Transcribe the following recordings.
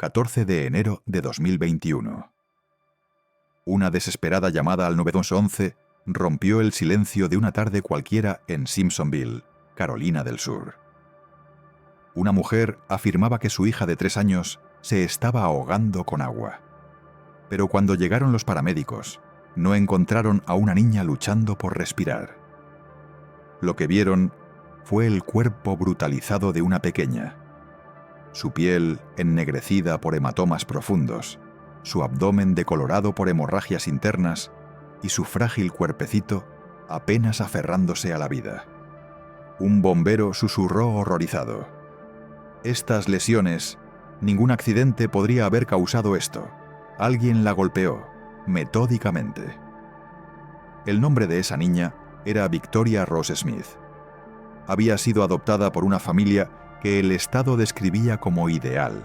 14 de enero de 2021. Una desesperada llamada al 911 rompió el silencio de una tarde cualquiera en Simpsonville, Carolina del Sur. Una mujer afirmaba que su hija de 3 años se estaba ahogando con agua. Pero cuando llegaron los paramédicos, no encontraron a una niña luchando por respirar. Lo que vieron fue el cuerpo brutalizado de una pequeña. Su piel ennegrecida por hematomas profundos, su abdomen decolorado por hemorragias internas y su frágil cuerpecito apenas aferrándose a la vida. Un bombero susurró horrorizado: «Estas lesiones, ningún accidente podría haber causado esto. Alguien la golpeó, metódicamente». El nombre de esa niña era Victoria Rose Smith. Había sido adoptada por una familia que el Estado describía como ideal,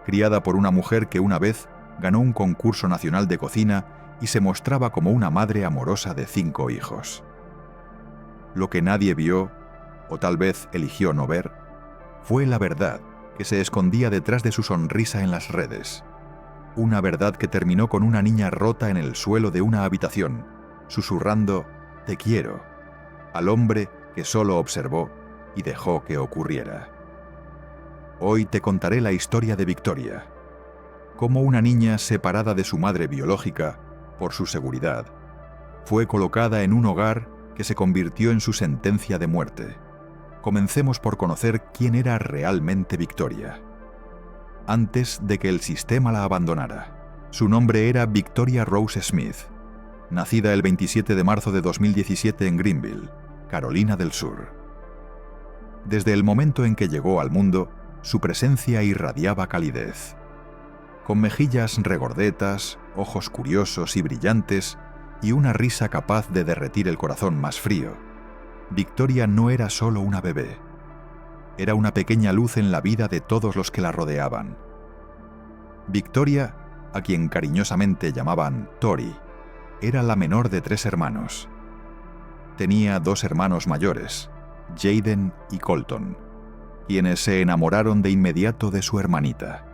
criada por una mujer que una vez ganó un concurso nacional de cocina y se mostraba como una madre amorosa de 5 hijos. Lo que nadie vio, o tal vez eligió no ver, fue la verdad que se escondía detrás de su sonrisa en las redes. Una verdad que terminó con una niña rota en el suelo de una habitación, susurrando «Te quiero» al hombre que solo observó y dejó que ocurriera. Hoy te contaré la historia de Victoria, cómo una niña separada de su madre biológica, por su seguridad, fue colocada en un hogar que se convirtió en su sentencia de muerte. Comencemos por conocer quién era realmente Victoria. Antes de que el sistema la abandonara, su nombre era Victoria Rose Smith, nacida el 27 de marzo de 2017 en Greenville, Carolina del Sur. Desde el momento en que llegó al mundo, su presencia irradiaba calidez. Con mejillas regordetas, ojos curiosos y brillantes, y una risa capaz de derretir el corazón más frío, Victoria no era solo una bebé. Era una pequeña luz en la vida de todos los que la rodeaban. Victoria, a quien cariñosamente llamaban Tori, era la menor de 3 hermanos. Tenía 2 hermanos mayores, Jaden y Colton, quienes se enamoraron de inmediato de su hermanita.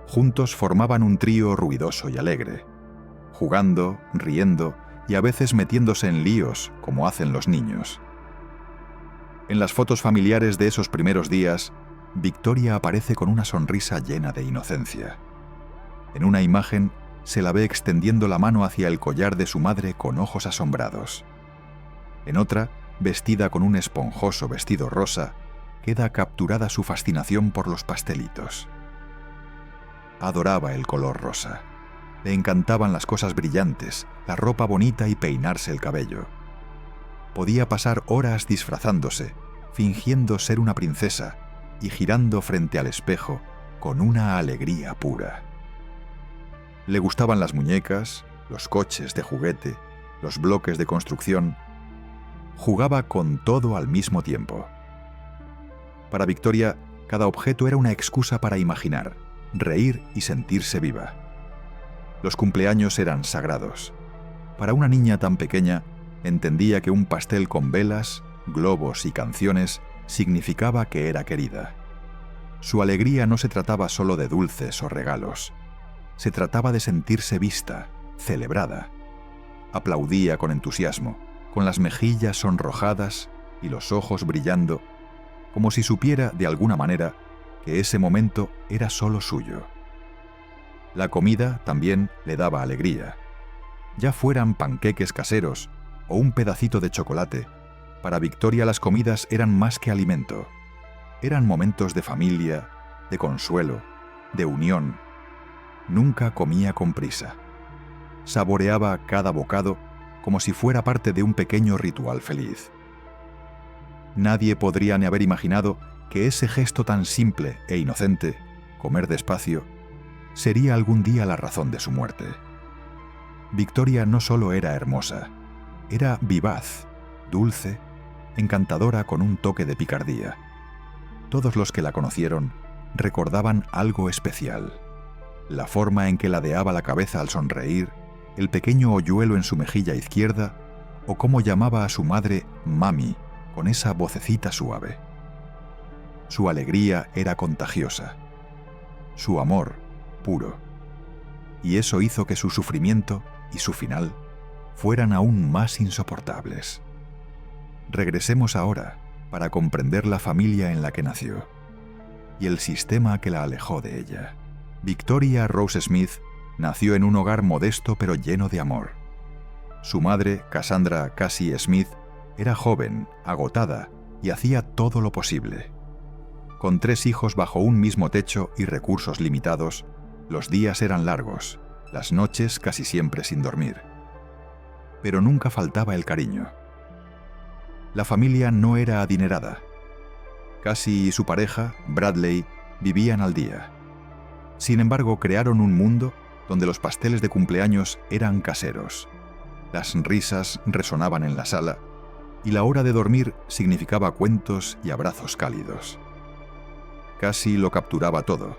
Juntos formaban un trío ruidoso y alegre, jugando, riendo y a veces metiéndose en líos como hacen los niños. En las fotos familiares de esos primeros días, Victoria aparece con una sonrisa llena de inocencia. En una imagen se la ve extendiendo la mano hacia el collar de su madre con ojos asombrados. En otra, vestida con un esponjoso vestido rosa, queda capturada su fascinación por los pastelitos. Adoraba el color rosa. Le encantaban las cosas brillantes, la ropa bonita y peinarse el cabello. Podía pasar horas disfrazándose, fingiendo ser una princesa y girando frente al espejo con una alegría pura. Le gustaban las muñecas, los coches de juguete, los bloques de construcción. Jugaba con todo al mismo tiempo. Para Victoria, cada objeto era una excusa para imaginar, reír y sentirse viva. Los cumpleaños eran sagrados. Para una niña tan pequeña, entendía que un pastel con velas, globos y canciones significaba que era querida. Su alegría no se trataba solo de dulces o regalos. Se trataba de sentirse vista, celebrada. Aplaudía con entusiasmo, con las mejillas sonrojadas y los ojos brillando, como si supiera de alguna manera que ese momento era solo suyo. La comida también le daba alegría. Ya fueran panqueques caseros o un pedacito de chocolate, para Victoria las comidas eran más que alimento. Eran momentos de familia, de consuelo, de unión. Nunca comía con prisa. Saboreaba cada bocado como si fuera parte de un pequeño ritual feliz. Nadie podría ni haber imaginado que ese gesto tan simple e inocente, comer despacio, sería algún día la razón de su muerte. Victoria no solo era hermosa, era vivaz, dulce, encantadora con un toque de picardía. Todos los que la conocieron recordaban algo especial: la forma en que ladeaba la cabeza al sonreír, el pequeño hoyuelo en su mejilla izquierda, o cómo llamaba a su madre mami con esa vocecita suave. Su alegría era contagiosa. su amor puro. Y eso hizo que su sufrimiento y su final fueran aún más insoportables. Regresemos ahora para comprender la familia en la que nació y el sistema que la alejó de ella. Victoria Rose Smith nació en un hogar modesto pero lleno de amor. Su madre, Cassandra Cassie Smith, era joven, agotada y hacía todo lo posible. Con 3 hijos bajo un mismo techo y recursos limitados, los días eran largos, las noches casi siempre sin dormir. Pero nunca faltaba el cariño. La familia no era adinerada. Cassie y su pareja, Bradley, vivían al día. Sin embargo, crearon un mundo donde los pasteles de cumpleaños eran caseros. Las risas resonaban en la sala y la hora de dormir significaba cuentos y abrazos cálidos. Cassie lo capturaba todo.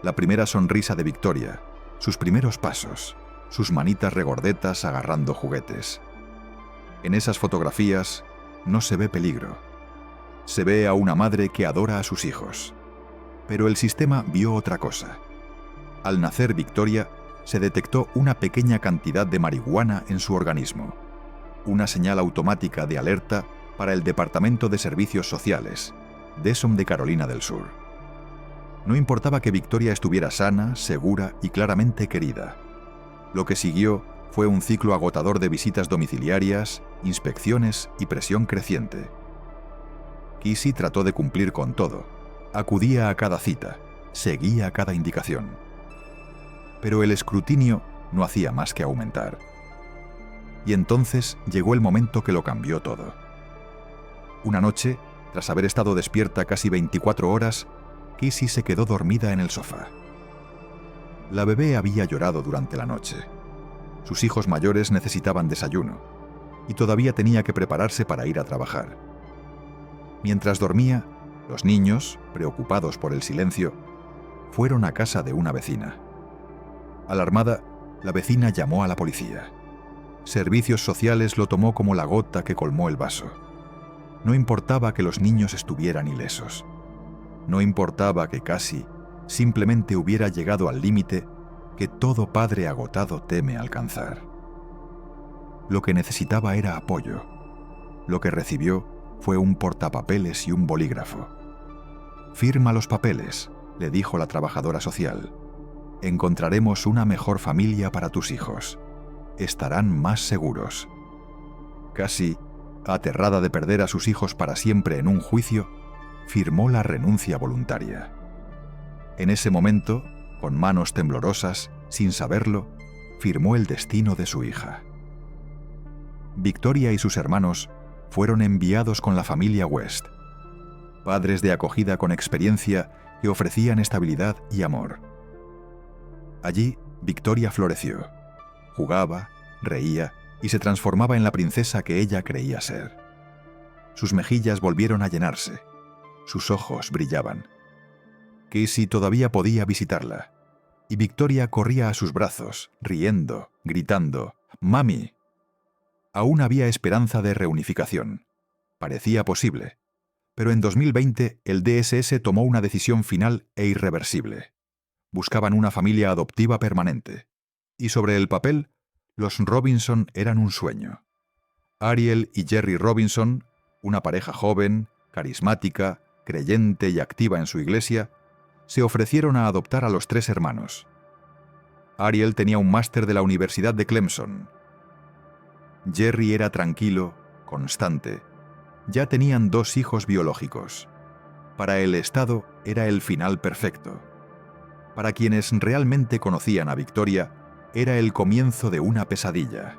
La primera sonrisa de Victoria, sus primeros pasos, sus manitas regordetas agarrando juguetes. En esas fotografías no se ve peligro. Se ve a una madre que adora a sus hijos. Pero el sistema vio otra cosa. Al nacer Victoria, se detectó una pequeña cantidad de marihuana en su organismo. Una señal automática de alerta para el Departamento de Servicios Sociales, DESOM de Carolina del Sur. No importaba que Victoria estuviera sana, segura y claramente querida. Lo que siguió fue un ciclo agotador de visitas domiciliarias, inspecciones y presión creciente. Cassie trató de cumplir con todo. Acudía a cada cita, seguía cada indicación. Pero el escrutinio no hacía más que aumentar. Y entonces llegó el momento que lo cambió todo. Una noche, tras haber estado despierta casi 24 horas, Cassie se quedó dormida en el sofá. La bebé había llorado durante la noche. Sus hijos mayores necesitaban desayuno y todavía tenía que prepararse para ir a trabajar. Mientras dormía, los niños, preocupados por el silencio, fueron a casa de una vecina. Alarmada, la vecina llamó a la policía. Servicios Sociales lo tomó como la gota que colmó el vaso. No importaba que los niños estuvieran ilesos. No importaba que Cassie simplemente hubiera llegado al límite que todo padre agotado teme alcanzar. Lo que necesitaba era apoyo. Lo que recibió fue un portapapeles y un bolígrafo. «Firma los papeles», le dijo la trabajadora social. «Encontraremos una mejor familia para tus hijos. Estarán más seguros». Cassie, aterrada de perder a sus hijos para siempre en un juicio, firmó la renuncia voluntaria. En ese momento, con manos temblorosas, sin saberlo, firmó el destino de su hija. Victoria y sus hermanos fueron enviados con la familia West, padres de acogida con experiencia que ofrecían estabilidad y amor. Allí, Victoria floreció. Jugaba, reía y se transformaba en la princesa que ella creía ser. Sus mejillas volvieron a llenarse. Sus ojos brillaban. Cassie todavía podía visitarla, y Victoria corría a sus brazos, riendo, gritando, «¡Mami!». Aún había esperanza de reunificación. Parecía posible. Pero en 2020 el DSS tomó una decisión final e irreversible. Buscaban una familia adoptiva permanente. Y sobre el papel, los Robinson eran un sueño. Ariel y Jerry Robinson, una pareja joven, carismática, creyente y activa en su iglesia, se ofrecieron a adoptar a los 3 hermanos. Ariel tenía un máster de la Universidad de Clemson. Jerry era tranquilo, constante. Ya tenían 2 hijos biológicos. Para el Estado era el final perfecto. Para quienes realmente conocían a Victoria, era el comienzo de una pesadilla.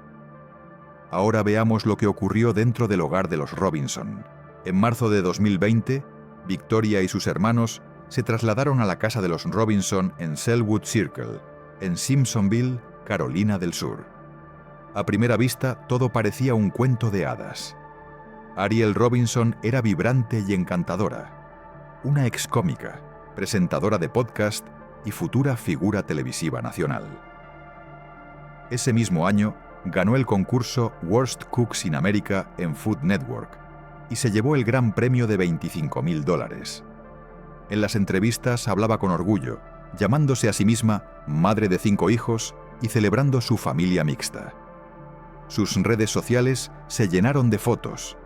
Ahora veamos lo que ocurrió dentro del hogar de los Robinson. En marzo de 2020, Victoria y sus hermanos se trasladaron a la casa de los Robinson en Selwood Circle, en Simpsonville, Carolina del Sur. A primera vista, todo parecía un cuento de hadas. Ariel Robinson era vibrante y encantadora, una excómica, presentadora de podcast y futura figura televisiva nacional. Ese mismo año, ganó el concurso Worst Cooks in America en Food Network y se llevó el gran premio de $25,000. En las entrevistas hablaba con orgullo llamándose a sí misma madre de 5 hijos y celebrando su familia mixta. Sus redes sociales se llenaron de fotos: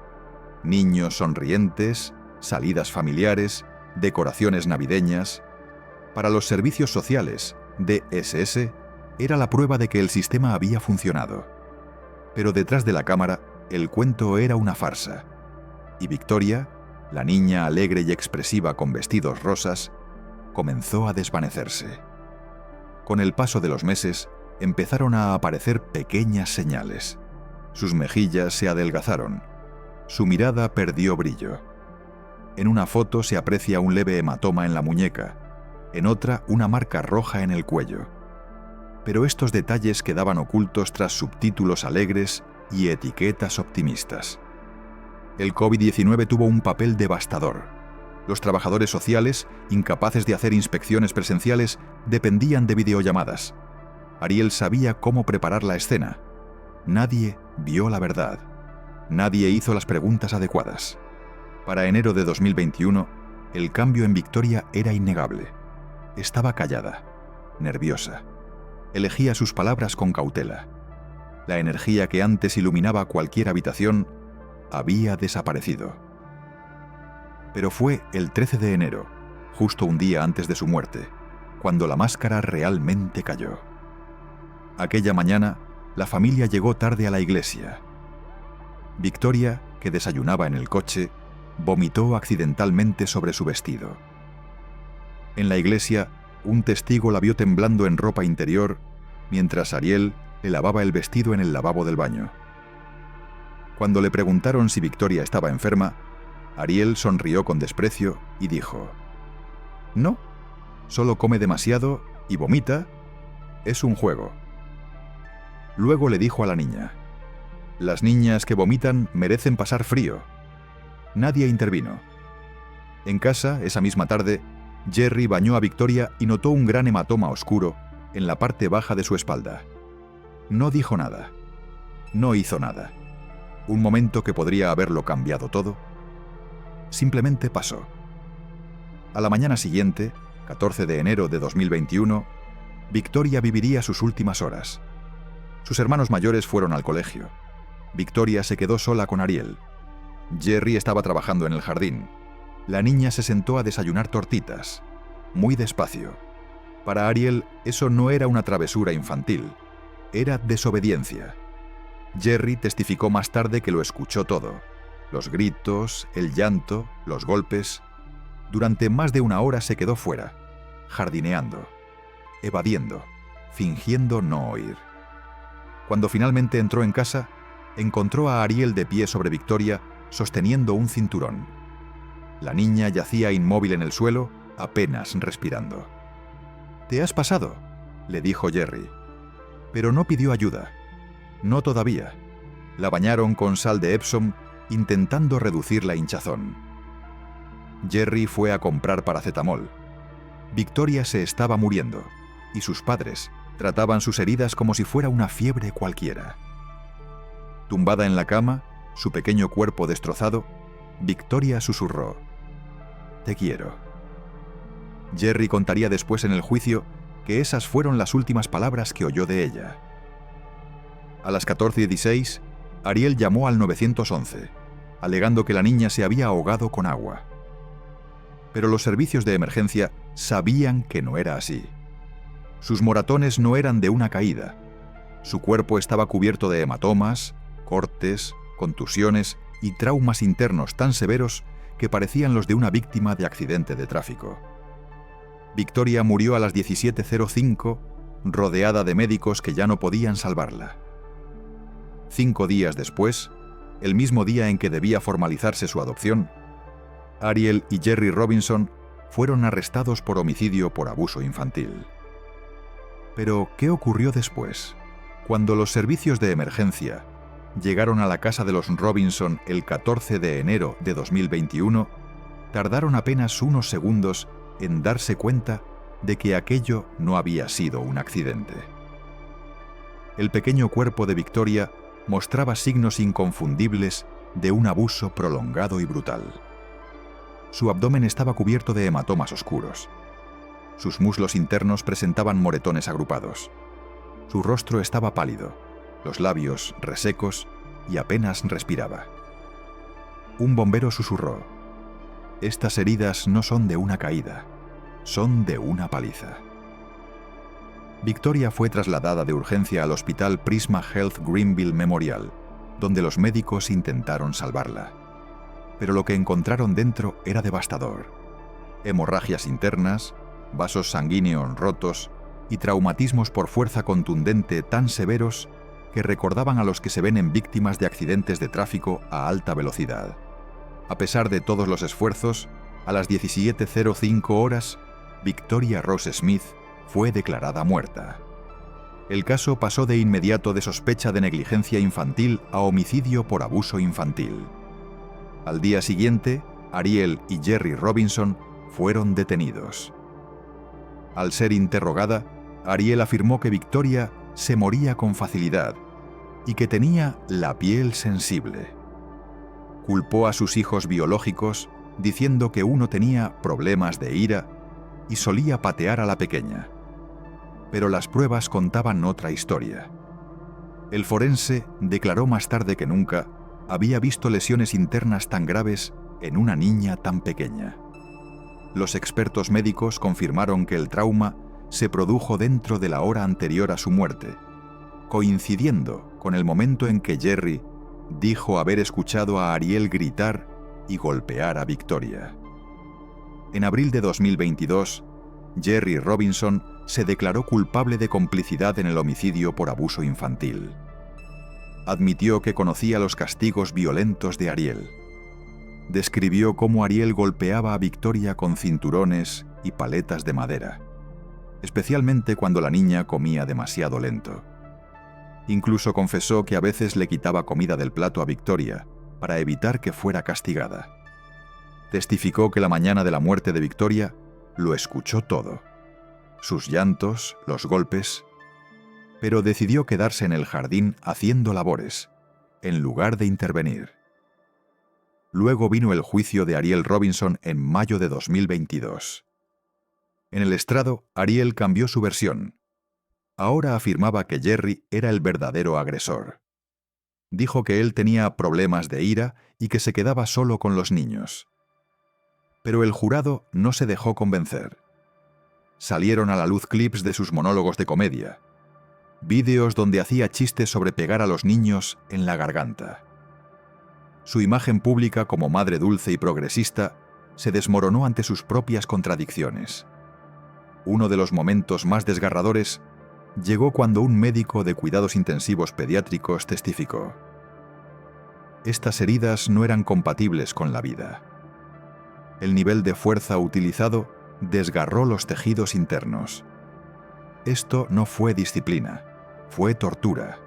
niños sonrientes, salidas familiares, decoraciones navideñas. Para los servicios sociales, DSS era la prueba de que el sistema había funcionado. Pero detrás de la cámara, el cuento era una farsa. Y Victoria, la niña alegre y expresiva con vestidos rosas, comenzó a desvanecerse. Con el paso de los meses, empezaron a aparecer pequeñas señales. Sus mejillas se adelgazaron. Su mirada perdió brillo. En una foto se aprecia un leve hematoma en la muñeca, en otra una marca roja en el cuello. Pero estos detalles quedaban ocultos tras subtítulos alegres y etiquetas optimistas. El COVID-19 tuvo un papel devastador. Los trabajadores sociales, incapaces de hacer inspecciones presenciales, dependían de videollamadas. Ariel sabía cómo preparar la escena. Nadie vio la verdad. Nadie hizo las preguntas adecuadas. Para enero de 2021, el cambio en Victoria era innegable. Estaba callada, nerviosa. Elegía sus palabras con cautela. La energía que antes iluminaba cualquier habitación había desaparecido. Pero fue el 13 de enero, justo un día antes de su muerte, cuando la máscara realmente cayó. Aquella mañana, la familia llegó tarde a la iglesia. Victoria, que desayunaba en el coche, vomitó accidentalmente sobre su vestido. En la iglesia, un testigo la vio temblando en ropa interior, mientras Ariel le lavaba el vestido en el lavabo del baño. Cuando le preguntaron si Victoria estaba enferma, Ariel sonrió con desprecio y dijo: «No, solo come demasiado y vomita. Es un juego». Luego le dijo a la niña: «Las niñas que vomitan merecen pasar frío». Nadie intervino. En casa, esa misma tarde, Jerry bañó a Victoria y notó un gran hematoma oscuro en la parte baja de su espalda. No dijo nada. No hizo nada. Un momento que podría haberlo cambiado todo. Simplemente pasó. A la mañana siguiente, 14 de enero de 2021, Victoria viviría sus últimas horas. Sus hermanos mayores fueron al colegio. Victoria se quedó sola con Ariel. Jerry estaba trabajando en el jardín. La niña se sentó a desayunar tortitas, muy despacio. Para Ariel, eso no era una travesura infantil, era desobediencia. Jerry testificó más tarde que lo escuchó todo: los gritos, el llanto, los golpes. Durante más de una hora se quedó fuera, jardineando, evadiendo, fingiendo no oír. Cuando finalmente entró en casa, encontró a Ariel de pie sobre Victoria, sosteniendo un cinturón. La niña yacía inmóvil en el suelo, apenas respirando. «¿Te has pasado?», le dijo Jerry. Pero no pidió ayuda. No todavía. La bañaron con sal de Epsom, intentando reducir la hinchazón. Jerry fue a comprar paracetamol. Victoria se estaba muriendo, y sus padres trataban sus heridas como si fuera una fiebre cualquiera. Tumbada en la cama, su pequeño cuerpo destrozado, Victoria susurró: «Te quiero». Jerry contaría después en el juicio que esas fueron las últimas palabras que oyó de ella. A las 14:16, Ariel llamó al 911, alegando que la niña se había ahogado con agua. Pero los servicios de emergencia sabían que no era así. Sus moratones no eran de una caída. Su cuerpo estaba cubierto de hematomas, cortes, contusiones y traumas internos tan severos que parecían los de una víctima de accidente de tráfico. Victoria murió a las 17:05, rodeada de médicos que ya no podían salvarla. 5 días después, el mismo día en que debía formalizarse su adopción, Ariel y Jerry Robinson fueron arrestados por homicidio por abuso infantil. Pero, ¿qué ocurrió después? Cuando los servicios de emergencia llegaron a la casa de los Robinson el 14 de enero de 2021, tardaron apenas unos segundos en darse cuenta de que aquello no había sido un accidente. El pequeño cuerpo de Victoria mostraba signos inconfundibles de un abuso prolongado y brutal. Su abdomen estaba cubierto de hematomas oscuros. Sus muslos internos presentaban moretones agrupados. Su rostro estaba pálido, los labios resecos y apenas respiraba. Un bombero susurró: «Estas heridas no son de una caída, son de una paliza». Victoria fue trasladada de urgencia al Hospital Prisma Health Greenville Memorial, donde los médicos intentaron salvarla. Pero lo que encontraron dentro era devastador. Hemorragias internas, vasos sanguíneos rotos y traumatismos por fuerza contundente tan severos que recordaban a los que se ven en víctimas de accidentes de tráfico a alta velocidad. A pesar de todos los esfuerzos, a las 17:05 horas, Victoria Rose Smith fue declarada muerta. El caso pasó de inmediato de sospecha de negligencia infantil a homicidio por abuso infantil. Al día siguiente, Ariel y Jerry Robinson fueron detenidos. Al ser interrogada, Ariel afirmó que Victoria se moría con facilidad y que tenía la piel sensible. Culpó a sus hijos biológicos diciendo que uno tenía problemas de ira y solía patear a la pequeña. Pero las pruebas contaban otra historia. El forense declaró más tarde que nunca había visto lesiones internas tan graves en una niña tan pequeña. Los expertos médicos confirmaron que el trauma se produjo dentro de la hora anterior a su muerte, coincidiendo con el momento en que Jerry dijo haber escuchado a Ariel gritar y golpear a Victoria. En abril de 2022, Jerry Robinson se declaró culpable de complicidad en el homicidio por abuso infantil. Admitió que conocía los castigos violentos de Ariel. Describió cómo Ariel golpeaba a Victoria con cinturones y paletas de madera, especialmente cuando la niña comía demasiado lento. Incluso confesó que a veces le quitaba comida del plato a Victoria para evitar que fuera castigada. Testificó que la mañana de la muerte de Victoria lo escuchó todo: sus llantos, los golpes, pero decidió quedarse en el jardín haciendo labores, en lugar de intervenir. Luego vino el juicio de Ariel Robinson en mayo de 2022. En el estrado, Ariel cambió su versión. Ahora afirmaba que Jerry era el verdadero agresor. Dijo que él tenía problemas de ira y que se quedaba solo con los niños. Pero el jurado no se dejó convencer. Salieron a la luz clips de sus monólogos de comedia, vídeos donde hacía chistes sobre pegar a los niños en la garganta. Su imagen pública como madre dulce y progresista se desmoronó ante sus propias contradicciones. Uno de los momentos más desgarradores llegó cuando un médico de cuidados intensivos pediátricos testificó: «Estas heridas no eran compatibles con la vida. El nivel de fuerza utilizado desgarró los tejidos internos. Esto no fue disciplina, fue tortura».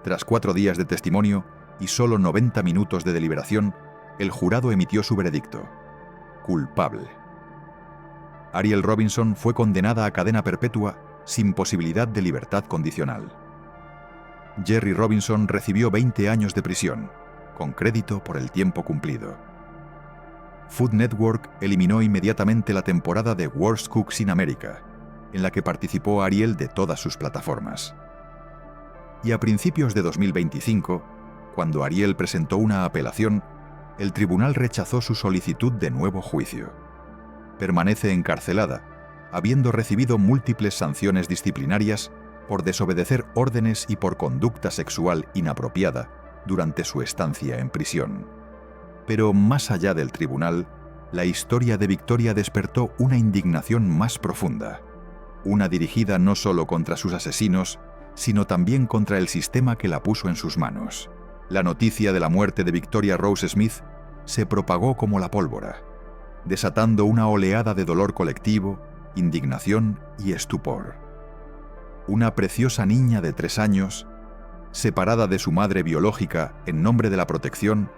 Tras 4 días de testimonio y solo 90 minutos de deliberación, el jurado emitió su veredicto: culpable. Ariel Robinson fue condenada a cadena perpetua sin posibilidad de libertad condicional. Jerry Robinson recibió 20 años de prisión, con crédito por el tiempo cumplido. Food Network eliminó inmediatamente la temporada de Worst Cooks in America, en la que participó Ariel, de todas sus plataformas. Y a principios de 2025, cuando Ariel presentó una apelación, el tribunal rechazó su solicitud de nuevo juicio. Permanece encarcelada, habiendo recibido múltiples sanciones disciplinarias por desobedecer órdenes y por conducta sexual inapropiada durante su estancia en prisión. Pero más allá del tribunal, la historia de Victoria despertó una indignación más profunda, una dirigida no solo contra sus asesinos, sino también contra el sistema que la puso en sus manos. La noticia de la muerte de Victoria Rose Smith se propagó como la pólvora, desatando una oleada de dolor colectivo, indignación y estupor. Una preciosa niña de 3 años, separada de su madre biológica en nombre de la protección,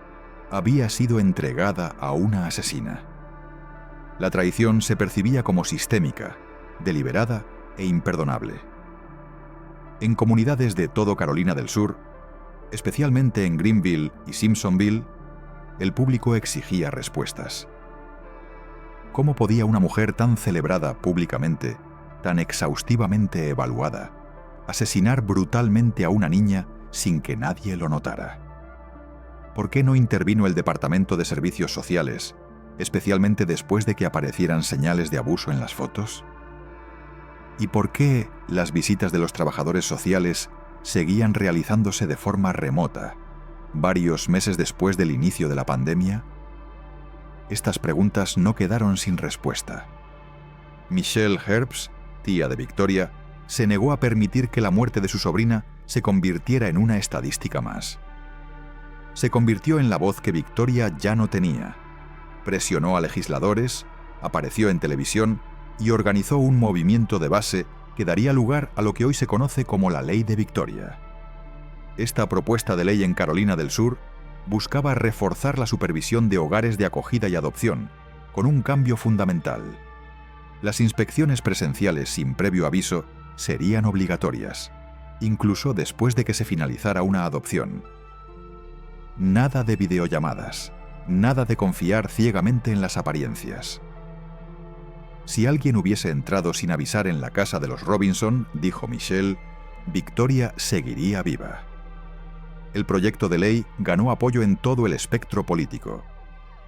había sido entregada a una asesina. La traición se percibía como sistémica, deliberada e imperdonable. En comunidades de todo Carolina del Sur, especialmente en Greenville y Simpsonville, el público exigía respuestas. ¿Cómo podía una mujer tan celebrada públicamente, tan exhaustivamente evaluada, asesinar brutalmente a una niña sin que nadie lo notara? ¿Por qué no intervino el Departamento de Servicios Sociales, especialmente después de que aparecieran señales de abuso en las fotos? ¿Y por qué las visitas de los trabajadores sociales seguían realizándose de forma remota, varios meses después del inicio de la pandemia? Estas preguntas no quedaron sin respuesta. Michelle Herbst, tía de Victoria, se negó a permitir que la muerte de su sobrina se convirtiera en una estadística más. Se convirtió en la voz que Victoria ya no tenía. Presionó a legisladores, apareció en televisión y organizó un movimiento de base que daría lugar a lo que hoy se conoce como la Ley de Victoria. Esta propuesta de ley en Carolina del Sur buscaba reforzar la supervisión de hogares de acogida y adopción, con un cambio fundamental. Las inspecciones presenciales sin previo aviso serían obligatorias, incluso después de que se finalizara una adopción. Nada de videollamadas, nada de confiar ciegamente en las apariencias. Si alguien hubiese entrado sin avisar en la casa de los Robinson, dijo Michelle, Victoria seguiría viva. El proyecto de ley ganó apoyo en todo el espectro político.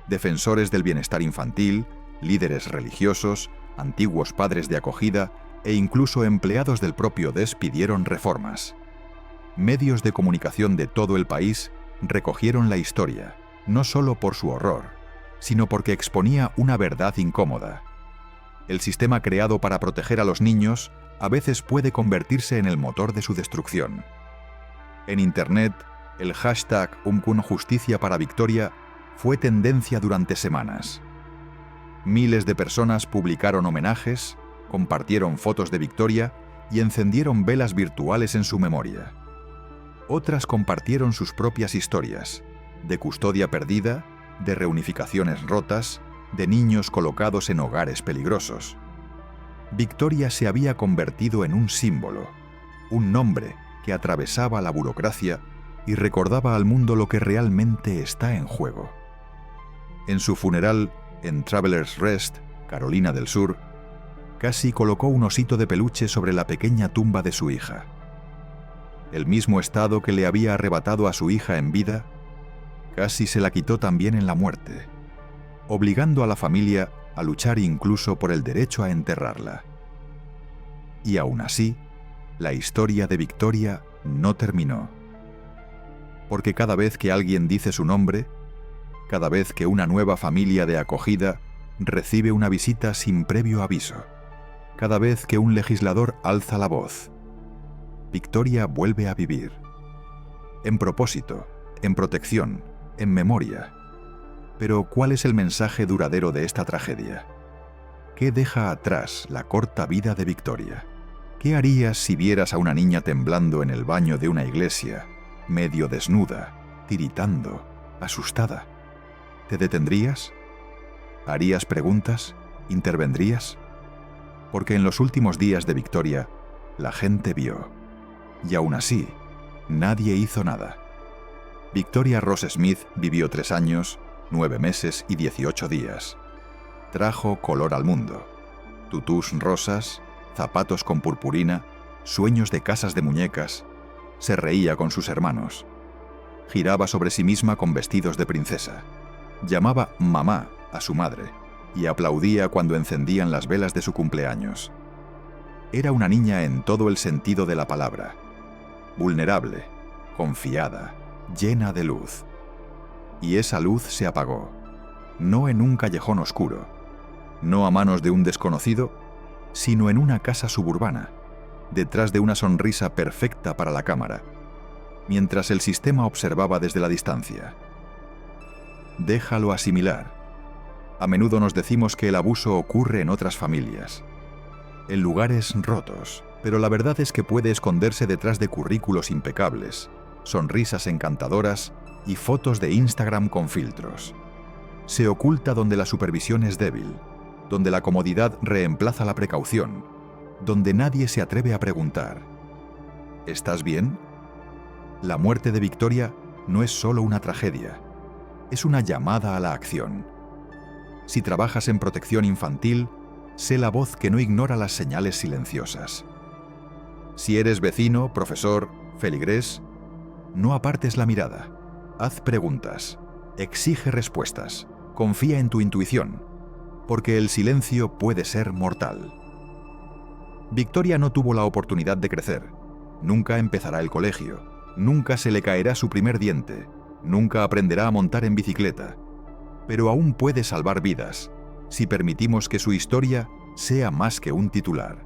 Defensores del bienestar infantil, líderes religiosos, antiguos padres de acogida e incluso empleados del propio DES pidieron reformas. Medios de comunicación de todo el país recogieron la historia, no solo por su horror, sino porque exponía una verdad incómoda. El sistema creado para proteger a los niños a veces puede convertirse en el motor de su destrucción. En Internet, el hashtag #Justicia para Victoria fue tendencia durante semanas. Miles de personas publicaron homenajes, compartieron fotos de Victoria y encendieron velas virtuales en su memoria. Otras compartieron sus propias historias, de custodia perdida, de reunificaciones rotas, de niños colocados en hogares peligrosos. Victoria se había convertido en un símbolo, un nombre que atravesaba la burocracia y recordaba al mundo lo que realmente está en juego. En su funeral, en Travelers Rest, Carolina del Sur, Cassie colocó un osito de peluche sobre la pequeña tumba de su hija. El mismo estado que le había arrebatado a su hija en vida, Cassie se la quitó también en la muerte, obligando a la familia a luchar incluso por el derecho a enterrarla. Y aún así, la historia de Victoria no terminó. Porque cada vez que alguien dice su nombre, cada vez que una nueva familia de acogida recibe una visita sin previo aviso, cada vez que un legislador alza la voz, Victoria vuelve a vivir. En propósito, en protección, en memoria. Pero ¿cuál es el mensaje duradero de esta tragedia? ¿Qué deja atrás la corta vida de Victoria? ¿Qué harías si vieras a una niña temblando en el baño de una iglesia, medio desnuda, tiritando, asustada? ¿Te detendrías? ¿Harías preguntas? ¿Intervendrías? Porque en los últimos días de Victoria, la gente vio. Y aún así, nadie hizo nada. Victoria Ross Smith vivió 3 años, 9 meses y 18 días. Trajo color al mundo. Tutús rosas, zapatos con purpurina, sueños de casas de muñecas. Se reía con sus hermanos. Giraba sobre sí misma con vestidos de princesa. Llamaba mamá a su madre y aplaudía cuando encendían las velas de su cumpleaños. Era una niña en todo el sentido de la palabra. Vulnerable, confiada, llena de luz. Y esa luz se apagó, no en un callejón oscuro, no a manos de un desconocido, sino en una casa suburbana, detrás de una sonrisa perfecta para la cámara, mientras el sistema observaba desde la distancia. Déjalo asimilar. A menudo nos decimos que el abuso ocurre en otras familias, en lugares rotos, pero la verdad es que puede esconderse detrás de currículos impecables, sonrisas encantadoras y fotos de Instagram con filtros. Se oculta donde la supervisión es débil, donde la comodidad reemplaza la precaución, donde nadie se atreve a preguntar: ¿estás bien? La muerte de Victoria no es solo una tragedia, es una llamada a la acción. Si trabajas en protección infantil, sé la voz que no ignora las señales silenciosas. Si eres vecino, profesor, feligrés, no apartes la mirada. Haz preguntas. Exige respuestas. Confía en tu intuición, porque el silencio puede ser mortal. Victoria no tuvo la oportunidad de crecer. Nunca empezará el colegio. Nunca se le caerá su primer diente. Nunca aprenderá a montar en bicicleta. Pero aún puede salvar vidas, si permitimos que su historia sea más que un titular.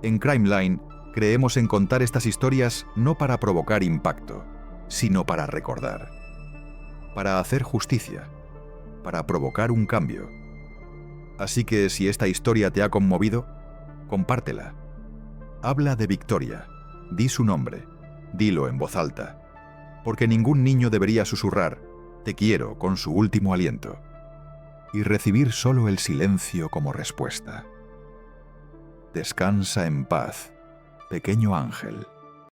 En Crimeline, creemos en contar estas historias no para provocar impacto, sino para recordar. Para hacer justicia. Para provocar un cambio. Así que si esta historia te ha conmovido, compártela. Habla de Victoria. Di su nombre. Dilo en voz alta. Porque ningún niño debería susurrar «Te quiero» con su último aliento. Y recibir solo el silencio como respuesta. Descansa en paz, pequeño ángel.